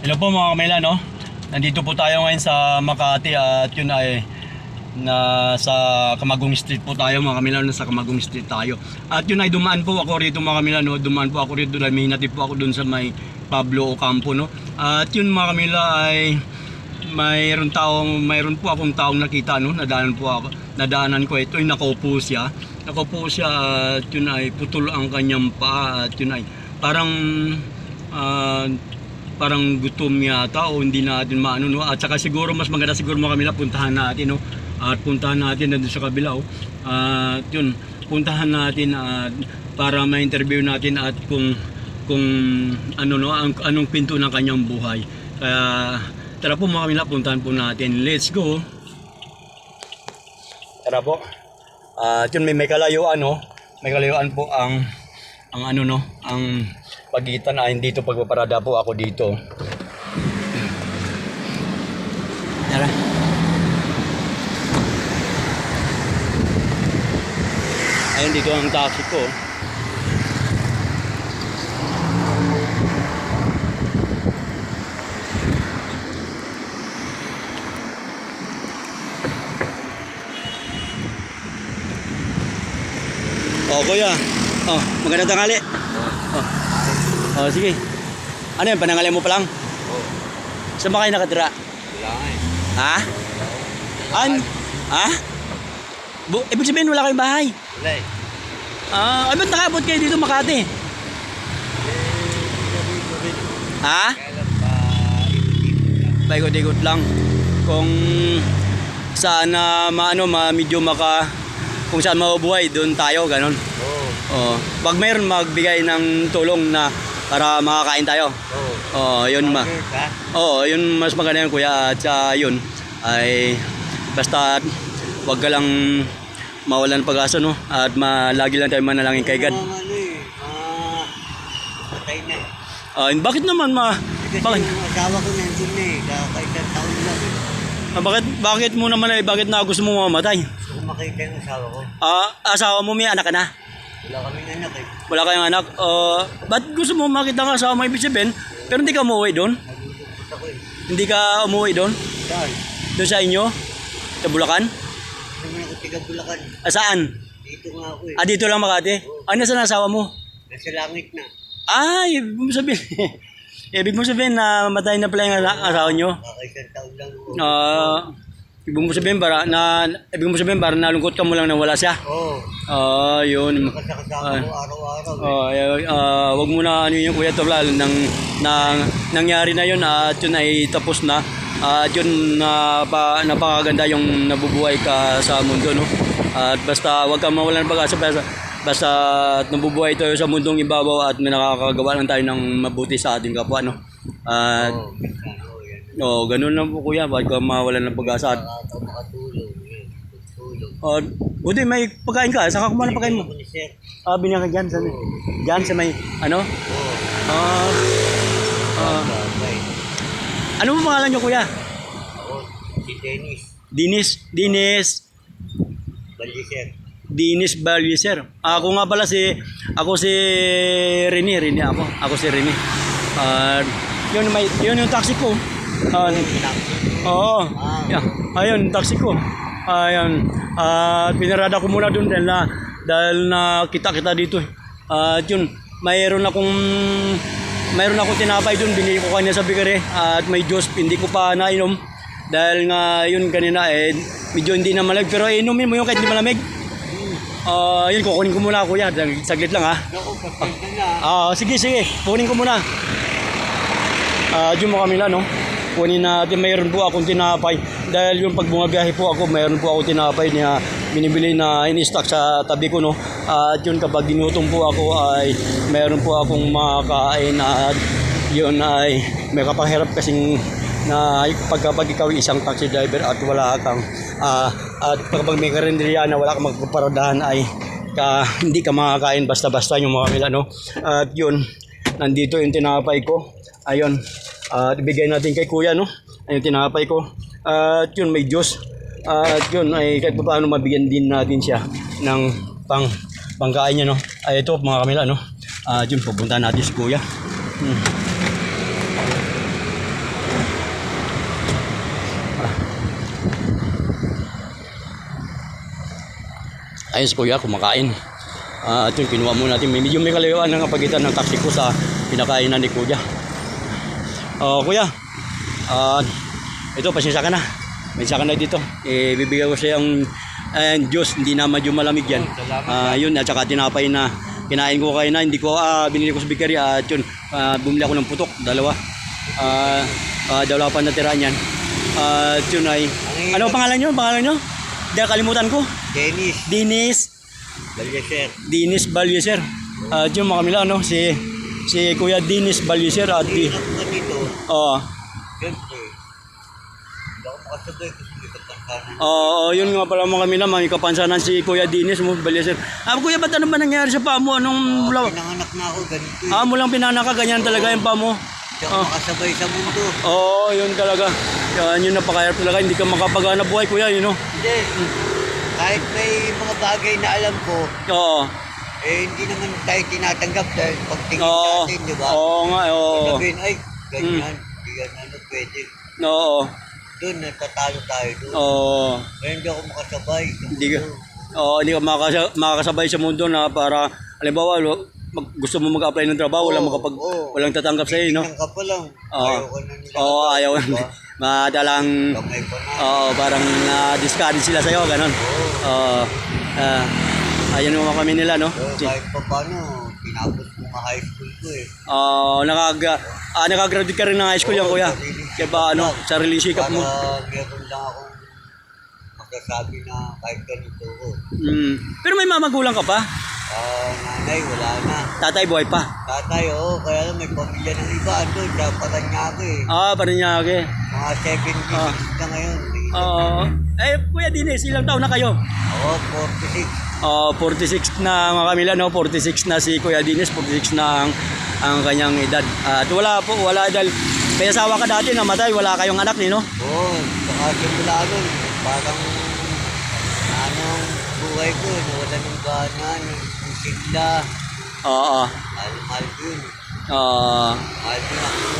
Hello po mga kamela, no? Nandito po tayo ngayon sa Makati at yun ay nasa Camagong Street po tayo mga kamela, nasa Camagong Street tayo. At yun ay dumaan po ako rito mga kamela, no? Dumaan po ako rito dahil may hinatid po ako dun sa may Pablo Ocampo, no? At yun mga kamela ay mayroon po akong taong nakita, no? Nadaanan ko ito, ay nakaupo siya. Nakaupo siya at yun ay putol ang kanyang paa at yun ay parang gutom yata o hindi natin maano, no? At saka siguro mas maganda siguro mga kamila puntahan natin, no? At puntahan natin nandun sa kabila, oh. At yun, puntahan natin at para ma-interview natin at kung ano, no, anong pinto ng kanyang buhay. Kaya tara po mga kamila, puntahan po natin. Let's go. Tara po. At yun, may kalayuan, no? May kalayuan po ang ano, no, ang pagitan ay dito pagpaparada po ako dito. Tara. Ayun, dito ang taxi ko. Oh, kuya. Oh, magandang tanghali. Oh, sige. Ano yan, panangalan mo pa lang? Oo. Saan ba kayo nakatira? Wala nga eh. Ha? Ha? Ibig sabihin wala kayong bahay? Wala eh. Ay ba't nakaabot kayo dito Makati? Ha? Kaya lang pa ikot-ikot lang. Paikot-ikot lang. Kung saan na medyo kung saan mabubuhay, doon tayo, ganun. Oo. Oh, pag mayroon magbigay ng tulong na para makakain tayo. Oo. Oh, yun Bakit, ha? Oo, yun mas maganda yun kuya. At yun ay basta wag ka lang mawalan ng pag-asa, no? At lagi lang tayo manalangin kay God. Ano eh. Patay na eh. Bakit naman Kasi bakit, yung asawa ko nandun na eh. Kakaisang taon lang eh. bakit mo naman bakit na gusto mo mamatay? Gusto ko makita yung asawa ko. Asawa mo may anak ka na? Wala kaming anak eh. Wala kayong anak? Ba't gusto mo makita ng asawa mo ibig sabihin? Pero hindi ka umuwi doon? Nagulungkot ako eh. Hindi ka umuwi doon? Saan? Doon sa inyo? Sa Bulacan? Naman ako tiga Bulacan. Saan? Dito nga ako eh. Dito lang Makati? Nasaan ang asawa mo? Nasa langit na. Ibig mo sabihin. Ibig mo sabihin na matay na pala yung asawa nyo? Kakaisang taon lang ako. Ibig mo sabihin para nalungkot ka mo lang na wala siya. Oo. Yun. Nakasakasama ko araw-araw eh. Wag mo na ano yun kuya Toblal nangyari na yun at yun ay tapos na. At yun napakaganda yung nabubuhay ka sa mundo, no? At basta wag kang mawalan ng pag-asa basta nabubuhay tayo sa mundong ibabaw at may nakakagawa lang tayo ng mabuti sa ating kapwa, no? At ganun lang po kuya, wag kang mawalan ng pag-asa. Makatulong. Tulong. Buti may pagkain ka, saka kumuha ng pagkain mo. Binigyan ka dyan sa may ano? Ano mo pangalan nyo kuya? Ako, si Dennis Baliser. Dennis Baliser. Ako nga pala ako si Rene ako. Ako si Rene. Yun yung taxi ko. Oo. Yeah. Ayun, taxi ko. Ayun. Pinarada ko muna doon dahil na kita dito. At yun, mayroon akong tinapay doon, binili ko kanina sa bikere at may juice, hindi ko pa nainom dahil nga yun kanina medyo hindi na malamig pero inumin mo yung kahit hindi malamig. Yun, kukunin ko muna kuya, saglit lang ha. Sige, kukunin ko muna. Yun mo kamila, no? Kunin natin, mayroon po akong tinapay dahil yung pag bumabiyahe po ako, mayroon po ako tinapay na binibili na in-stock sa tabi ko, no? At yun, kapag ginutom po ako ay mayroon po akong makakain at yun ay may kapahirap kasing na kapag ikaw isang taxi driver at wala kang at kapag may karinderya na wala kang magpaparadahan ay hindi ka makakain basta-basta yung mga kamila, no? At yun, nandito yung tinapay ko. Ayun. Ibigay natin kay kuya, no? Ayun, tinapay ko. At yun, may juice. At yun, ay kahit paano mabigyan din natin siya ng pangkain niya, no? Ay ito mga kamila, no? Yun, pupunta natin si kuya. Ayun si Kuya, kumakain. At yun, kinuha muna natin. Medyo may kalayuan ng pagitan ng taxi ko sa pinakainan ni Kuya. Kuya, ito, pasensya ka na. Pasensya ka na dito. Bibigyan ko siya yung juice, hindi na medyo malamig yan. Yun, at saka tinapay na kinain ko kayo na. Hindi ko, binili ko sa bakery. At yun, bumili ako ng putok, dalawa. Dalawa pa natiraan yan. At yun ay, ano pangalan nyo? Dahil kalimutan ko. Dennis Balyeser. At yun mga kamila, no? Si Kuya Dennis Balyeser at Hirap na dito. Oo. Siyempre, hindi ako makasabay kasi may kapansanan. Yun nga pala mga kamila, may kapansanan si Kuya Dennis Balyeser. Kuya, ba't ano ba nangyari sa paa mo? Anong bulaw? Pinanganak na ako ganito eh. Mo lang pinanaka, ganyan talaga yung paa mo. Hindi ako makasabay sa mundo. Yun talaga. Yun napakahirap talaga, hindi ka makapaghanap buhay Kuya, yun no? Hindi. Kahit may mga bagay na alam ko, Oo. hindi naman tayo tinatanggap dahil pagtingin Oo. natin, di ba? Oo nga, oo. Sabihin, ay, ganyan, hindi yan, pwede. Oo. Doon, natatalo tayo doon. Oo. Kaya hindi ako makasabay. Hindi ka, hindi ka makakasabay sa mundo na para, halimbawa, gusto mo mag-apply ng trabaho, walang tatanggap sa iyo, no? Tingnan ka pa lang. Oo. Ayaw ka na nila. Ayaw. Diba? Madalang, Kamay pa na. parang na-discard sila sa iyo, ganun. Ayan naman kami nila, no? Kahit pa paano, pinapos ko nga high school ko eh. Nakagraduate ka rin ng high school yan, Kuya. Kaya ba, sariling sikap mo? Para meron lang akong masasabi na kahit ganito ko. Pero may mamagulang ka pa? Nanay, wala na. Tatay, buhay pa? Tatay, kaya lang may pamilya ng iba. Doon, sa Paranaque eh. Paranaque. Mga 70 na ngayon. Kuya Dennis, ilang taon na kayo? 46. 46 na mga kamila, no? 46 na si Kuya Dennis, 46 na ang kanyang edad. At wala dahil may asawa ka dati namatay, wala kayong anak ni, no? Saka simula nun, parang anong buhay ko, nawala ng gana, ng sigla. Mahal ko yun. Mahal ko na ako.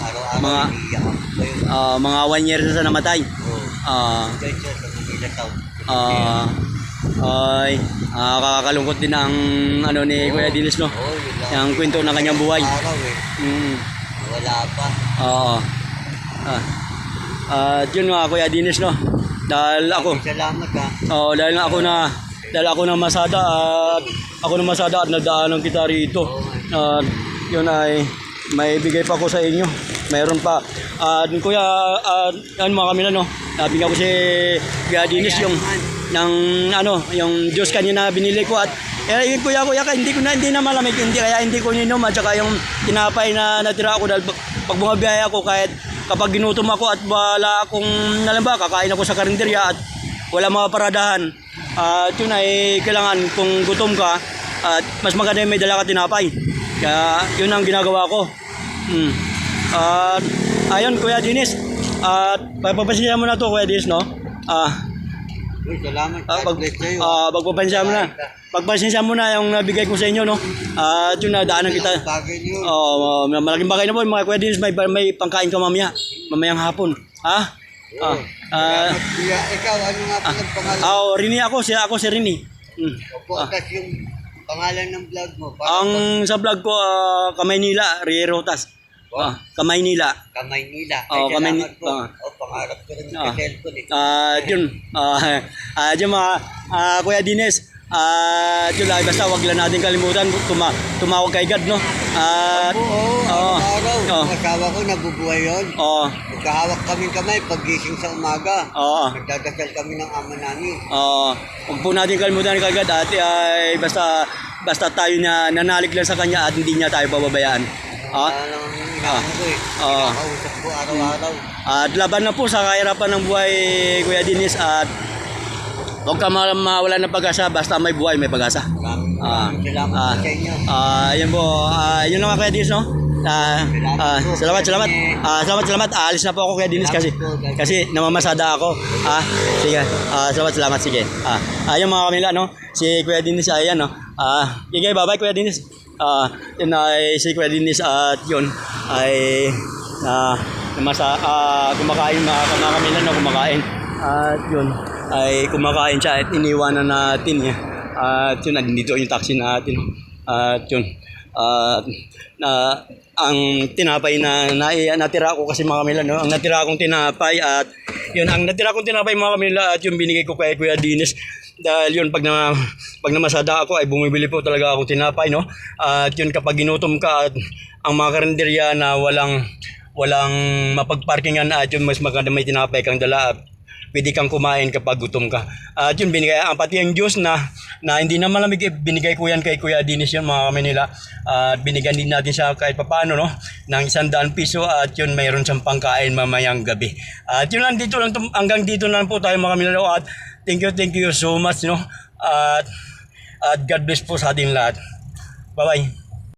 Araw-araw, iiyak ako pa yun. Mga 1 year na sa namatay. Dahil siya sa Manila Town. Kakakalungkot din ang ni Kuya Dennis, no? Yun lang. Yung kwento ng kanyang buhay. Araw eh. Wala pa. At yun nga Kuya Dennis, no? Dahil ako, Salamat ha. dahil ako na masada at nadaanan kita rito. At yun ay may bigay pa ko sa inyo. Mayroon pa. Kuya, yan mga kami na, no? Bigyan ko si Kuya Dennis yung juice kanina binili ko at kuya hindi na malamig, kaya hindi ko ininom at saka yung tinapay na natira ako dahil pag bumabiyaya ako kahit kapag ginutom ako at wala akong kakain ako sa karinderya at wala mga paradahan at yun ay kailangan kung gutom ka at mas maganda yung may dala ka tinapay, kaya yun ang ginagawa ko. Ayun Kuya Dennis, at papapansin mo na to Kuya Dennis, no? Salamat. God bless sa'yo. Pagpasensya mo na yung nabigay ko sa inyo, no? At yun, nadaanan kita. Bagay yun. Malaking bagay na po, mga Kuya Dennis, may pangkain ka mamayang hapon. Salamat, kuya. Ikaw, ano nga po ang pangalan? Rini ako si Rini. Tapos yung pangalan ng vlog mo. Ang sa vlog ko, Kamaynila, Rierotas. Kamaynila. Kamaynila. Kamaynila. Salamat po. Pangarap ko rin sa cellphone eh. Yun mga Kuya Dennis, yun lang, basta wag lang natin kalimutan tumawag kay God, no? Araw-araw. Ang asawa ko nabubuhay yun. Magkahawak kami kamay paggising sa umaga. Nagdadasal kami ng ama namin. Huwag po natin kalimutan kay God at basta tayo na nanalig lang sa Kanya at hindi niya tayo pababayaan. Inaano ko eh. Kinakausap ko araw-araw. At laban na po sa kahirapan ng buhay, Kuya Dennis, at huwag ka mawala ng pag-asa, basta may buhay, may pag-asa. Maraming salamat sa inyo. Yun po, yun lang Kuya Dennis, no? Salamat. Aalis na po ako Kuya Dennis kasi namamasada ako. Sige. Salamat. Sige. Ayun mga kamila, no? Si Kuya Dennis, ayan, no? Sige, bye-bye Kuya Dennis. Yun ay si Kuya Dennis at yun ay kumakain mga kamila, no? Kumakain. At yun, ay kumakain siya at iniwanan natin niya. At yun, nandito yung taxi natin. At yun, at ang tinapay na natira ko kasi mga Kamila, no? Ang natira kong tinapay at yun, ang natira kong tinapay mga Kamila at yung binigay ko kay Kuya Dinis. Dahil yun, pag namasada ako ay bumibili po talaga akong tinapay, no? At yun, kapag ginutom ka at ang mga karinderya na walang mapagparkingan at yun, mas maganda may tinapay kang dala at pwede kang kumain kapag gutom ka. At yun, binigay ang pati yung juice na hindi na malamig, binigay ko yan kay Kuya Dinis yun mga Manila. At binigyan din natin siya kahit papaano, no, ng 100 piso at yun, mayroon siyang pangkain mamayang gabi. At yun lang, dito lang, hanggang dito na lang po tayo mga Manila. At thank you so much, no. At God bless po sa ating lahat. Bye-bye.